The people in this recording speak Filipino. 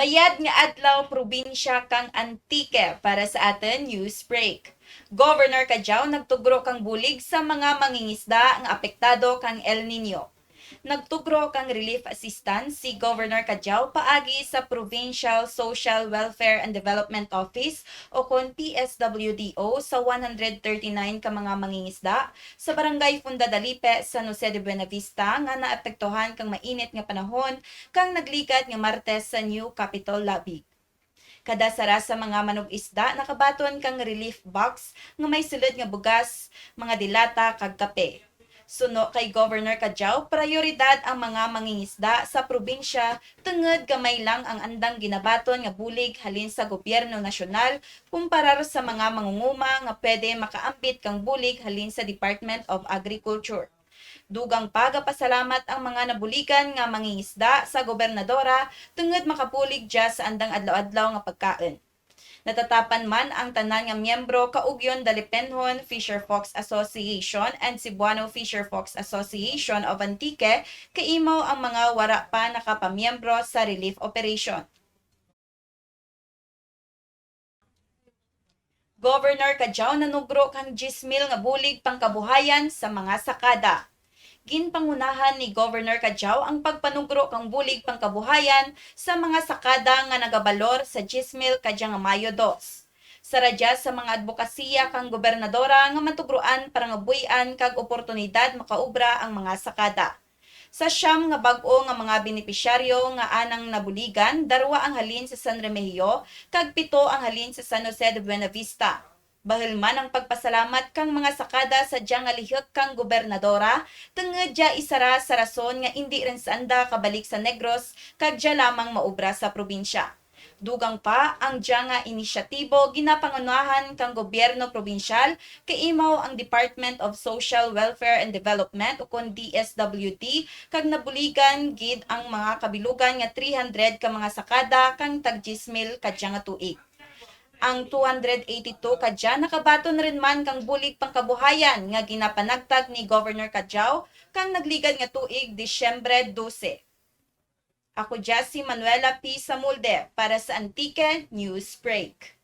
Mayad nga adlaw probinsya kang Antique para sa aton news break. Governor Kajao nagtugro kang bulig sa mga mangingisda nga apektado kang El Nino. Nagtugro kang relief assistance si Governor Kajao paagi sa Provincial Social Welfare and Development Office o kon PSWDO sa 139 ka mga mangingisda sa Barangay Fundadalipe, San Jose de Buenavista nga naapektuhan kang mainit nga panahon kang naglikat nga Martes sa New Capitol Lobby. Kada sara sa mga manug-isda nakabaton kang relief box nga may sulod nga bugas, mga dilata kag kape. Suno kay Governor Kajao, prioridad ang mga mangingisda sa probinsya tungod gamay lang ang andang ginabaton nga bulig halin sa gobyerno nasyonal kumparar sa mga mangunguma nga pwede makaambit kang bulig halin sa Department of Agriculture. Dugang pagapasalamat ang mga nabuligan nga mangingisda sa gobernadora tungod makapulig dya sa andang adlaw-adlaw nga pagkaon. Natatapan man ang tanan nga miyembro kaugyon Dalipenhon Fisher Fox Association and Cebuano Fisher Fox Association of Antique kaimaw ang mga wara pa nakapamiyembro sa relief operation. Governor Kajao nanugro kang 10,000 nga bulig pangkabuhayan sa mga sakada. Ginpangunahan ni Governor Kajao ang pagpanugro kang bulig pangkabuhayan sa mga sakada nga nagabalor sa 10,000 kadya nga Mayo 2. Sa radya sa mga advokasya kang gobernadora nga matugruan para nga buy-an kag oportunidad makaubra ang mga sakada. Sa siyam nga bag-o nga mga benepisyaryo nga anang nabuligan, darwa ang halin sa San Remigio kag 7 ang halin sa San Jose de Buenavista. Bahil man ang pagpasalamat kang mga sakada sa diyang alihok kang gobernadora, tungod dya isara sa rason nga hindi rin sanda kabalik sa Negros kag dya lamang maubra sa probinsya. Dugang pa ang dya nga inisyatibo ginapangunahan kang gobyerno probinsyal kaimaw ang Department of Social Welfare and Development o kon DSWD kag nabuligan gid ang mga kabilugan nga 300 ka mga sakada kang tag 10,000 kadya nga tuig. Ang 282 kadya nakabaton rin man kang bulig pangkabuhayan nga ginapanagtag ni Governor Kajao kang nagligad nga tuig Disyembre 12. Ako dya si Manuela P. Samulde para sa Antique News Break.